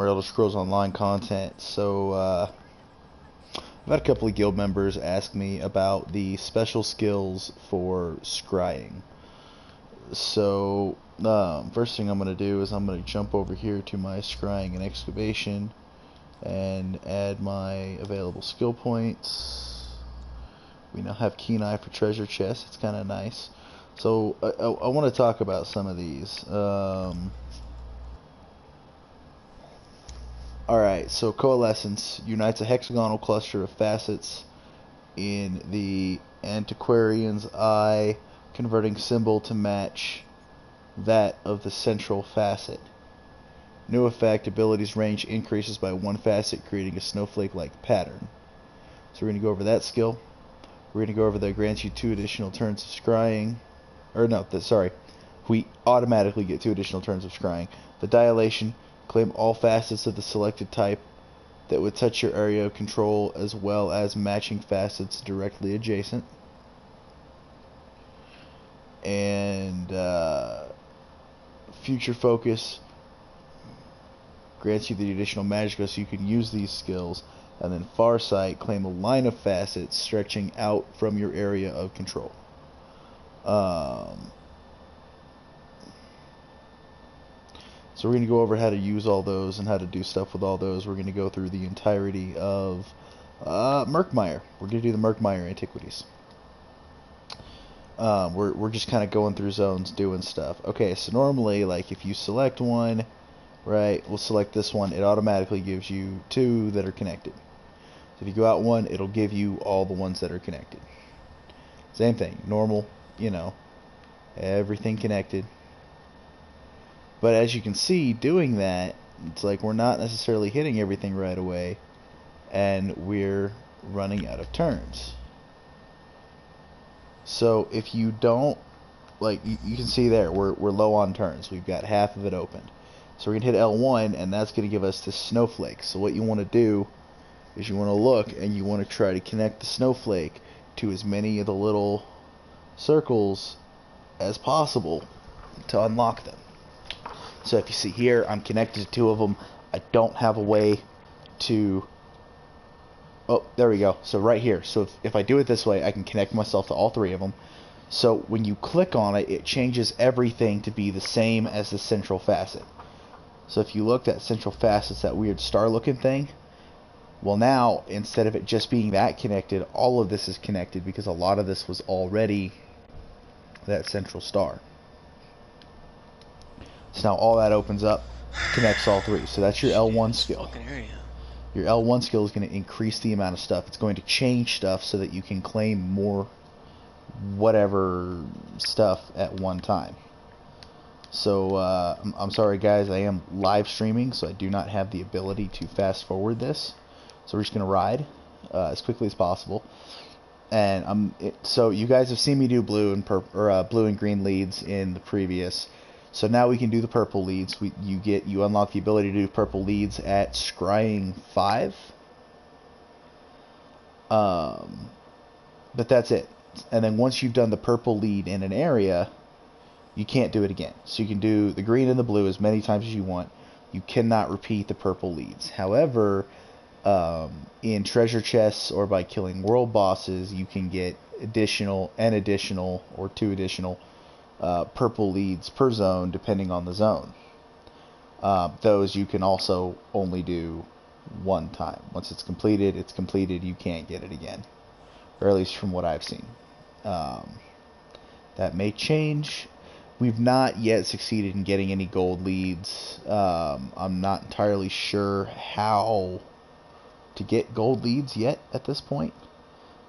or Elder Scrolls Online content. So I've had a couple of guild members ask me about the special skills for scrying. So first thing I'm going to do is I'm going to jump over here to my Scrying and Excavation and add my available skill points. We now have Keen Eye for treasure chests. It's kind of nice. So I want to talk about some of these. Alright, so Coalescence unites a hexagonal cluster of facets in the Antiquarian's Eye, converting symbol to match that of the central facet. New effect, abilities range increases by one facet, creating a snowflake-like pattern. So we're going to go over that skill. We're going to go over that grants you 2 additional turns of scrying. Or no, sorry. We automatically get 2 additional turns of scrying. The dilation, claim all facets of the selected type that would touch your area of control, as well as matching facets directly adjacent. And future focus grants you the additional magic so you can use these skills. And then Farsight, claim a line of facets stretching out from your area of control. So we're going to go over how to use all those and how to do stuff with all those. We're going to go through the entirety of Murkmire. We're going to do the Murkmire Antiquities. We're just kind of going through zones, doing stuff. Okay, so normally, like, if you select one, right, we'll select this one, it automatically gives you 2 that are connected. So if you go out 1, it'll give you all the ones that are connected. Same thing, normal, you know, everything connected. But as you can see, doing that, it's like we're not necessarily hitting everything right away, and we're running out of turns. So if you don't, like, you can see there, we're low on turns. We've got half of it opened. So we're going to hit L1, and that's going to give us this snowflake. So what you want to do is you want to look, and you want to try to connect the snowflake to as many of the little circles as possible to unlock them. So if you see here, I'm connected to 2 of them. I don't have a way to... Oh, there we go. So right here. So if I do it this way, I can connect myself to all 3 of them. So when you click on it, it changes everything to be the same as the central facet. So if you look, that central facet's that weird star-looking thing. Well, now, instead of it just being that connected, all of this is connected because a lot of this was already that central star. So now all that opens up, connects all 3. So that's your L1 skill. Your L1 skill is going to increase the amount of stuff. It's going to change stuff so that you can claim more whatever stuff at one time. So I'm sorry guys, I am live streaming, so I do not have the ability to fast forward this. So we're just going to ride as quickly as possible. And so you guys have seen me do blue and blue and green leads in the previous. So now we can do the purple leads. You unlock the ability to do purple leads at Scrying 5. But that's it. And then once you've done the purple lead in an area, you can't do it again. So you can do the green and the blue as many times as you want. You cannot repeat the purple leads. However, in treasure chests or by killing world bosses, you can get additional or 2 additional purple leads per zone depending on the zone. Those you can also only do 1 time. Once it's completed, it's completed. You can't get it again, or at least from what I've seen. That may change. We've not yet succeeded in getting any gold leads. I'm not entirely sure how to get gold leads yet at this point.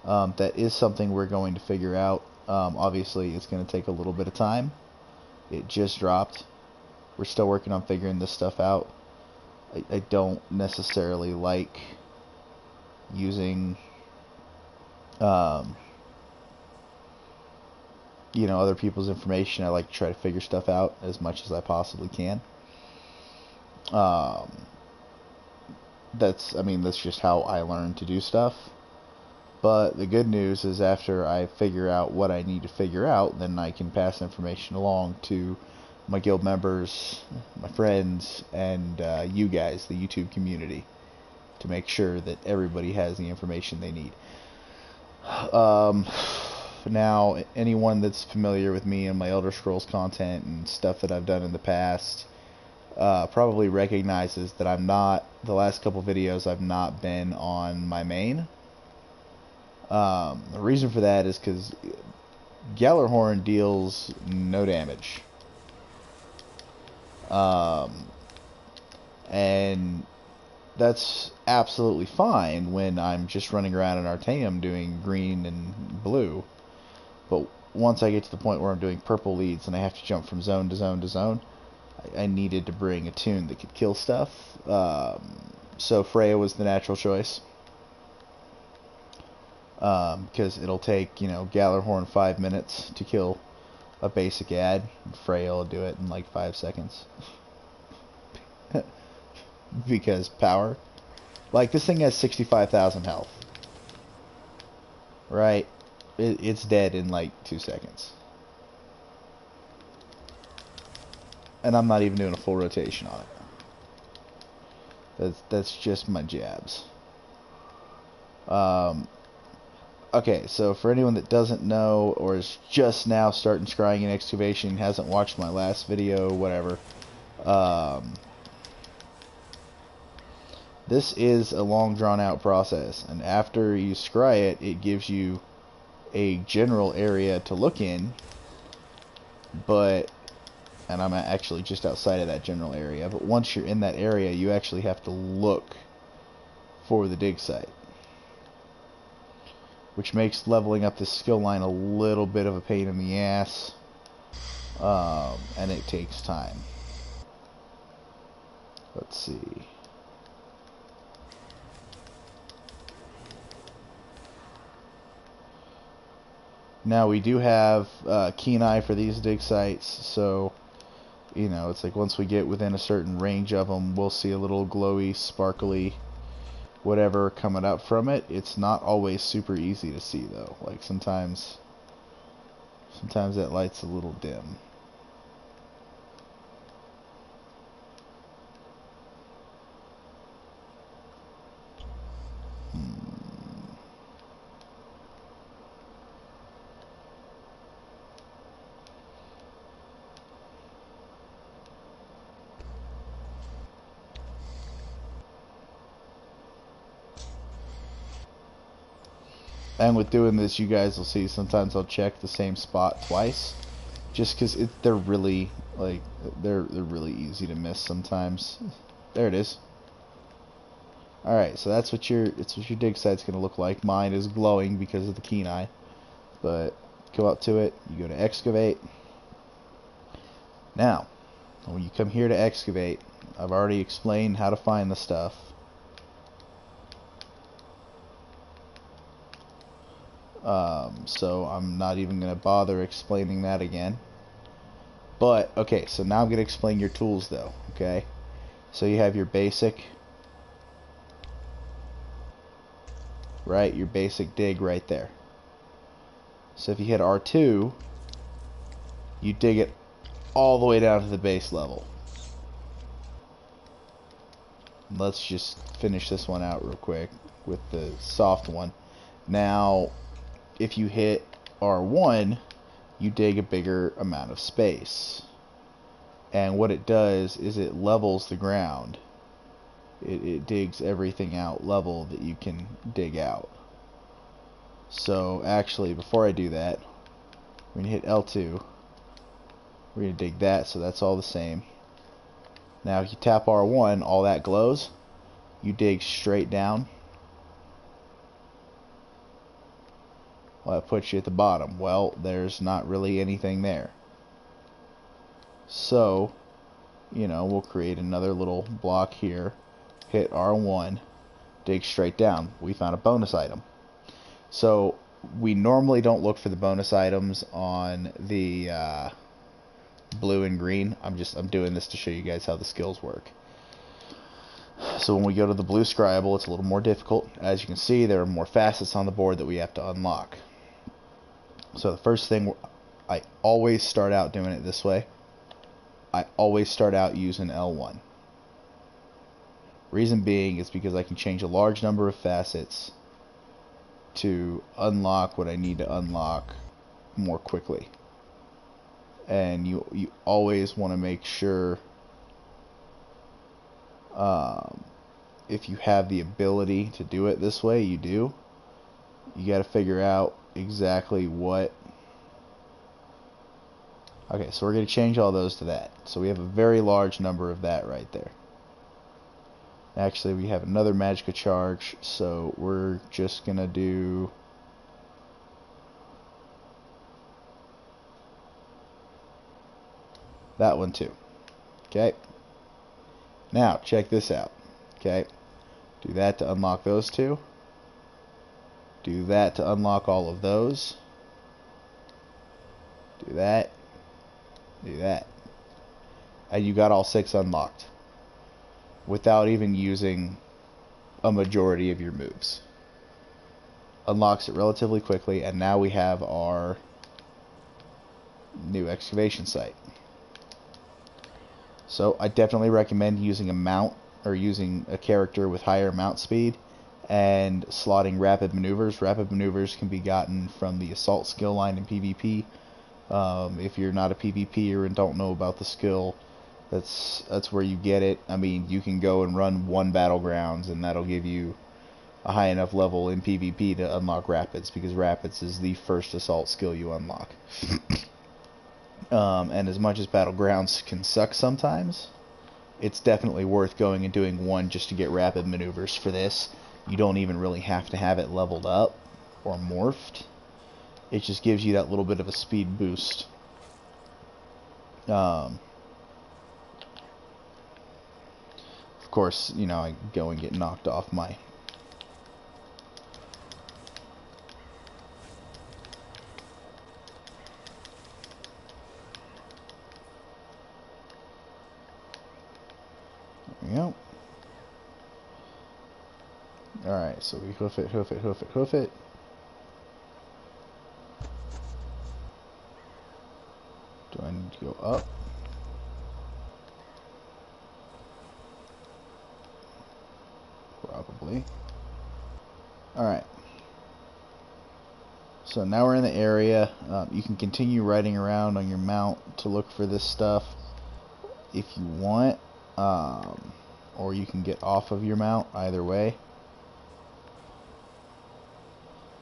That is something we're going to figure out. Obviously, it's going to take a little bit of time. It just dropped. We're still working on figuring this stuff out. I don't necessarily like using, you know, other people's information. I like to try to figure stuff out as much as I possibly can. That's just how I learn to do stuff. But the good news is after I figure out what I need to figure out, then I can pass information along to my guild members, my friends, and you guys, the YouTube community, to make sure that everybody has the information they need. Now, anyone that's familiar with me and my Elder Scrolls content and stuff that I've done in the past probably recognizes that I'm not, the last couple videos I've not been on my main. The reason for that is because Gallarhorn deals no damage. And that's absolutely fine when I'm just running around in Artaeum doing green and blue. But once I get to the point where I'm doing purple leads and I have to jump from zone to zone to zone, I needed to bring a tune that could kill stuff. So Freya was the natural choice. Because it'll take, you know, Gallarhorn 5 minutes to kill a basic ad. Freya will do it in like 5 seconds. Because power. Like, this thing has 65,000 health. Right? It's dead in like 2 seconds. And I'm not even doing a full rotation on it. That's just my jabs. Okay, so for anyone that doesn't know, or is just now starting Scrying and Excavation, hasn't watched my last video, whatever, this is a long drawn out process, and after you scry it, it gives you a general area to look in, and I'm actually just outside of that general area, but once you're in that area, you actually have to look for the dig site, which makes leveling up this skill line a little bit of a pain in the ass, and it takes time. Let's see. Now we do have keen eye for these dig sites, so you know, it's like once we get within a certain range of them, we'll see a little glowy, sparkly, whatever coming up from it. It's not always super easy to see though. Like sometimes that light's a little dim. And with doing this, you guys will see sometimes I'll check the same spot twice, just because they're really like they're really easy to miss sometimes. There it is. All right, so that's what your dig site's gonna look like. Mine is glowing because of the keen eye, but go up to it. You go to excavate. Now, when you come here to excavate, I've already explained how to find the stuff. So I'm not even going to bother explaining that again. But, okay, so now I'm going to explain your tools, though, okay? So you have your basic, right? Your basic dig right there. So if you hit R2, you dig it all the way down to the base level. Let's just finish this one out real quick with the soft one. Now, if you hit R1, you dig a bigger amount of space. And what it does is it levels the ground. It digs everything out level that you can dig out. So actually, before I do that, we're going to hit L2. We're going to dig that, so that's all the same. Now if you tap R1, all that glows. You dig straight down. Well, that puts you at the bottom. Well, there's not really anything there. So, you know, we'll create another little block here. Hit R1. Dig straight down. We found a bonus item. So, we normally don't look for the bonus items on the blue and green. I'm doing this to show you guys how the skills work. So when we go to the blue scribable, it's a little more difficult. As you can see, there are more facets on the board that we have to unlock. So the first thing, I always start out doing it this way. I always start out using L1. Reason being is because I can change a large number of facets to unlock what I need to unlock more quickly. And you always want to make sure, if you have the ability to do it this way, you do. You got to figure out exactly what. Okay, so we're going to change all those to that. So we have a very large number of that right there. Actually, we have another Magicka charge, so we're just going to do that one too. Okay. Now, check this out. Okay. Do that to unlock those two. Do that to unlock all of those. Do that. Do that. And you got all 6 unlocked without even using a majority of your moves. Unlocks it relatively quickly, and now we have our new excavation site. So I definitely recommend using a mount, or using a character with higher mount speed, and slotting rapid maneuvers. Rapid maneuvers can be gotten from the assault skill line in PvP. If you're not a PvPer and don't know about the skill, that's where you get it. I mean, you can go and run 1 battlegrounds, and that'll give you a high enough level in PvP to unlock rapids, because rapids is the first assault skill you unlock. And as much as battlegrounds can suck sometimes, it's definitely worth going and doing 1 just to get rapid maneuvers for this. You don't even really have to have it leveled up or morphed. It just gives you that little bit of a speed boost. Of course, you know, I go and get knocked off my... There we go. Alright, so we hoof it, hoof it, hoof it, hoof it. Do I need to go up? Probably. Alright. So now we're in the area. You can continue riding around on your mount to look for this stuff if you want. Or you can get off of your mount, either way.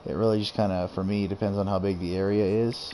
It really just kind of, for me, depends on how big the area is.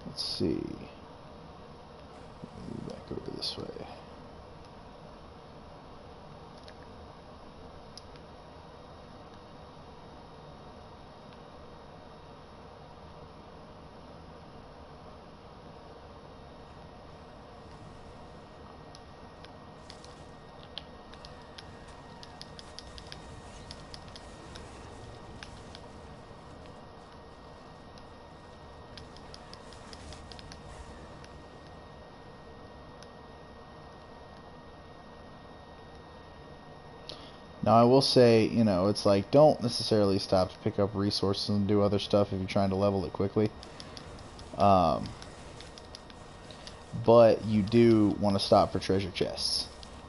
Let's see. Move back over this way. Now I will say, you know, it's like, don't necessarily stop to pick up resources and do other stuff if you're trying to level it quickly. But you do want to stop for treasure chests.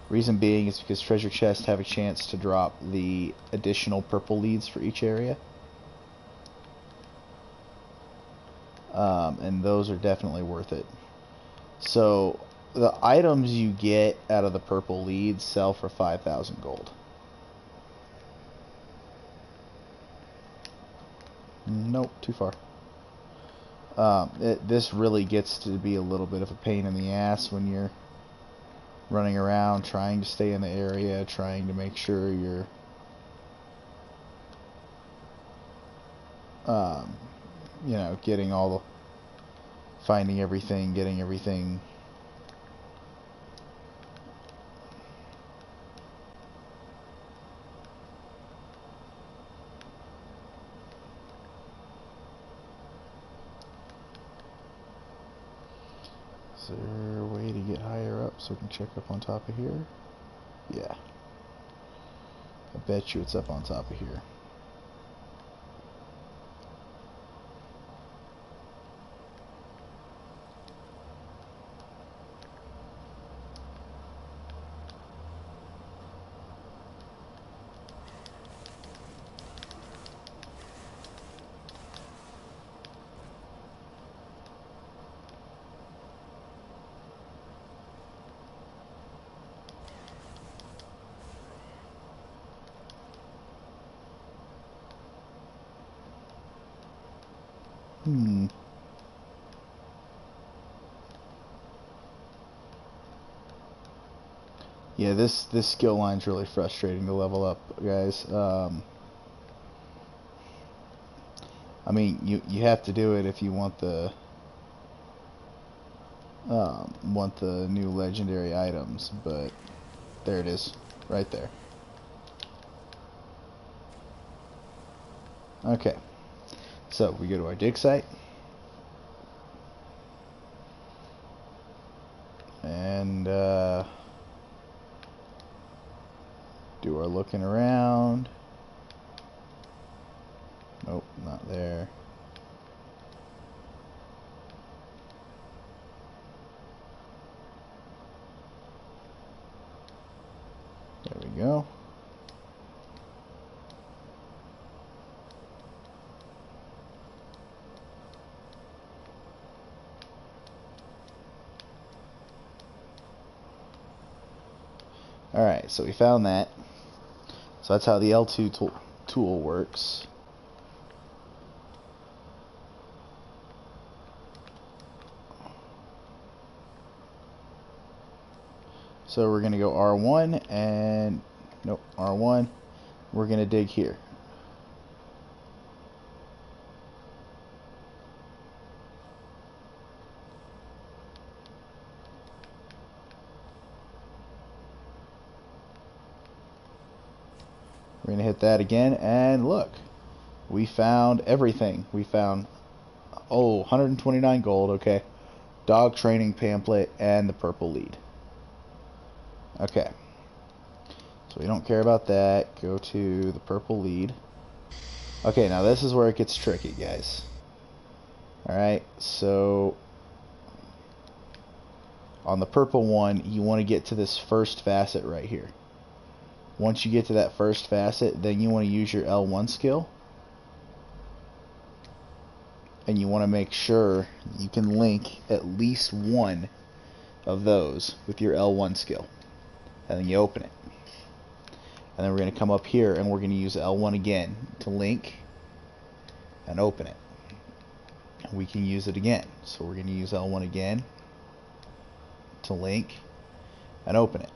Reason being is because treasure chests have a chance to drop the additional purple leads for each area. And those are definitely worth it. So the items you get out of the purple leads sell for 5,000 gold. Nope, too far. This really gets to be a little bit of a pain in the ass when you're running around trying to stay in the area, trying to make sure you're you know, getting all the, finding everything, getting everything. Is there a way to get higher up so we can check up on top of here? Yeah. I bet you it's up on top of here. Yeah, this skill line's really frustrating to level up, guys. I mean, you have to do it if you want the new legendary items, but there it is, right there. Okay, so we go to our dig site, and do our looking around. Nope, not there. There we go. Alright, so we found that. So that's how the L2 tool works. So we're going to go R1 and... Nope, R1. We're going to dig here. We're going to hit that again, and look, we found everything. We found, 129 gold, okay, dog training pamphlet, and the purple lead. Okay, so we don't care about that. Go to the purple lead. Okay, now this is where it gets tricky, guys. Alright, so on the purple one, you want to get to this first facet right here. Once you get to that first facet, then you want to use your L1 skill. And you want to make sure you can link at least one of those with your L1 skill. And then you open it. And then we're going to come up here and we're going to use L1 again to link and open it. And we can use it again. So we're going to use L1 again to link and open it.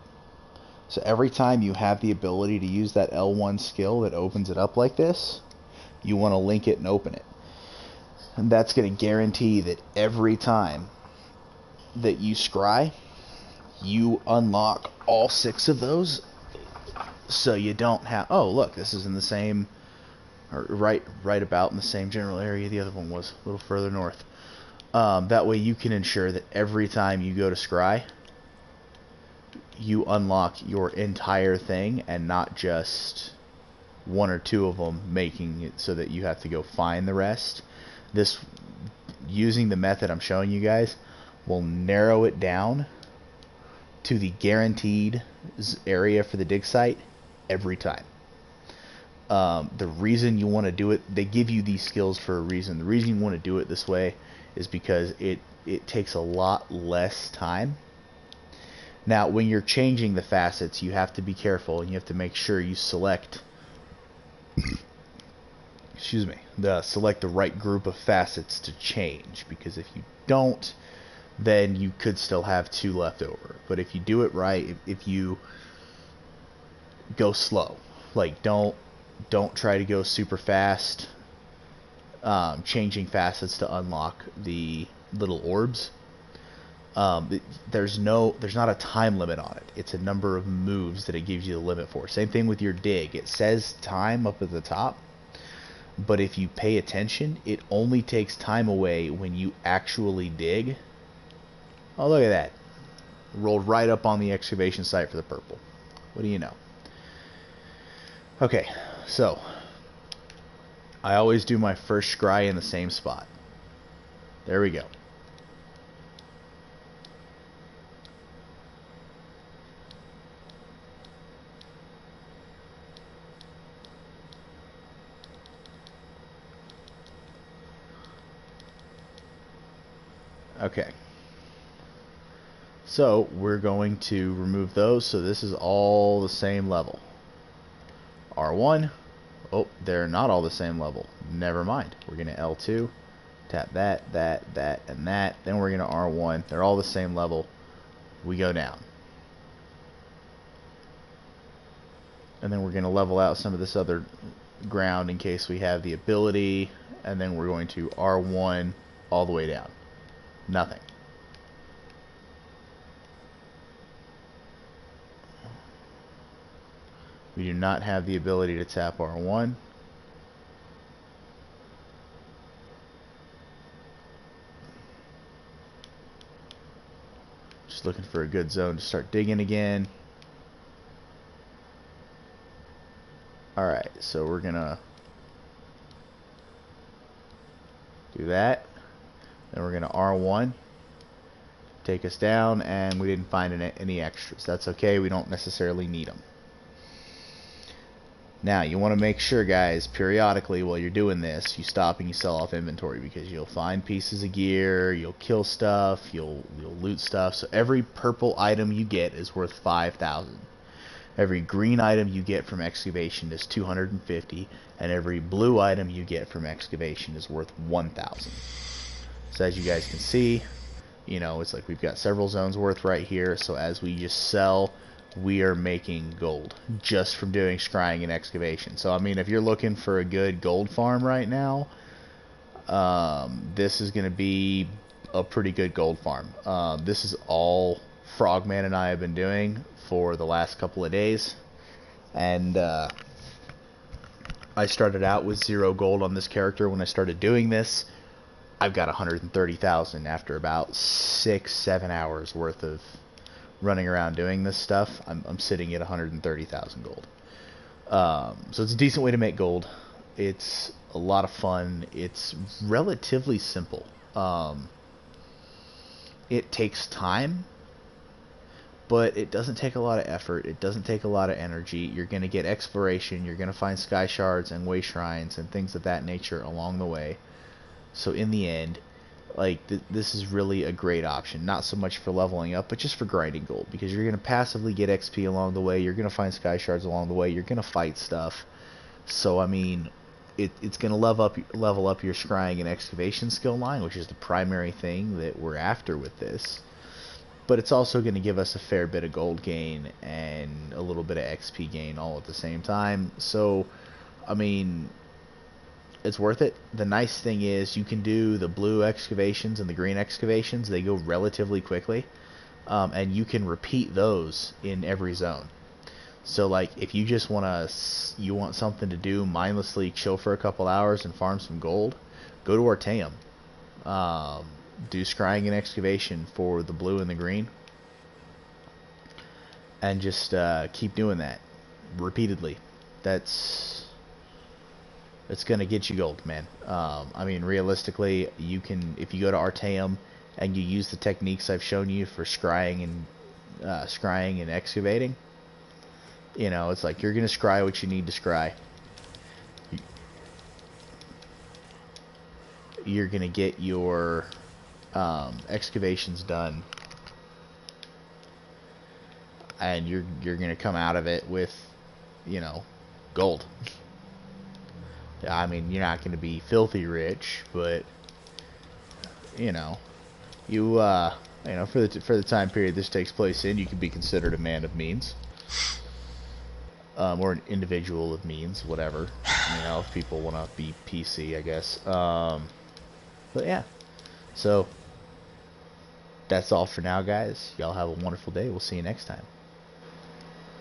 So every time you have the ability to use that L1 skill that opens it up like this, you want to link it and open it. And that's going to guarantee that every time that you scry, you unlock all 6 of those. So you don't have... Oh, look, this is in the same... Or right about in the same general area the other one was, a little further north. That way you can ensure that every time you go to scry, you unlock your entire thing and not just 1 or 2 of them, making it so that you have to go find the rest. This, using the method I'm showing you guys, will narrow it down to the guaranteed area for the dig site every time. The reason you want to do it, they give you these skills for a reason. The reason you want to do it this way is because it takes a lot less time. Now, when you're changing the facets, you have to be careful and you have to make sure you select select the right group of facets to change, because if you don't, then you could still have 2 left over. But if you do it right, if you go slow, like don't try to go super fast, changing facets to unlock the little orbs. There's not a time limit on it. It's a number of moves that it gives you the limit for. Same thing with your dig. It says time up at the top, but if you pay attention, it only takes time away when you actually dig. Oh, look at that. Rolled right up on the excavation site for the purple. What do you know? Okay, so I always do my first scry in the same spot. There we go. Okay. So we're going to remove those, so this is all the same level. R1. Oh, they're not all the same level. Never mind. We're going to L2 Tap that, and that. Then we're going to R1. They're all the same level. We go down. And then we're going to level out some of this other ground in case we have the ability. And then we're going to R1 all the way down. Nothing. We do not have the ability to tap R1. Just looking for a good zone to start digging again. Alright, so we're gonna do that. Then we're gonna R1. Take us down, and we didn't find any extras. That's okay, we don't necessarily need them. Now, you want to make sure, guys, periodically while you're doing this, you stop and you sell off inventory, because you'll find pieces of gear, you'll kill stuff, you'll loot stuff. So every purple item you get is worth 5,000. Every green item you get from excavation is 250, and every blue item you get from excavation is worth 1,000. So as you guys can see, you know, it's like we've got several zones worth right here. So as we just sell, we are making gold just from doing scrying and excavation. So I mean, if you're looking for a good gold farm right now, this is going to be a pretty good gold farm. This is all Frogman and I have been doing for the last couple of days, and I started out with 0 gold on this character when I started doing this. I've got 130,000 after about 6-7 hours worth of running around doing this stuff. I'm sitting at 130,000 gold. So it's a decent way to make gold. It's a lot of fun. It's relatively simple. It takes time, but it doesn't take a lot of effort. It doesn't take a lot of energy. You're going to get exploration. You're going to find sky shards and way shrines and things of that nature along the way. So in the end, like, this is really a great option. Not so much for leveling up, but just for grinding gold, because you're going to passively get XP along the way. You're going to find sky shards along the way. You're going to fight stuff. So I mean, it's going to level up your scrying and excavation skill line, which is the primary thing that we're after with this. But it's also going to give us a fair bit of gold gain and a little bit of XP gain all at the same time. So I mean, it's worth it. The nice thing is you can do the blue excavations and the green excavations. They go relatively quickly, and you can repeat those in every zone. So like, if you just you want something to do, mindlessly chill for a couple hours and farm some gold, go to Artaeum. Do scrying and excavation for the blue and the green, and just keep doing that repeatedly. It's gonna get you gold, man. I mean, realistically, you can, if you go to Artaeum and you use the techniques I've shown you for scrying and excavating, you know, it's like you're gonna scry what you need to scry. You're gonna get your excavations done, and you're gonna come out of it with, you know, gold. I mean, you're not going to be filthy rich, but you know, for the time period this takes place in, you could be considered a man of means, or an individual of means, whatever. You know, if people want to be PC, I guess. But yeah, so that's all for now, guys. Y'all have a wonderful day. We'll see you next time.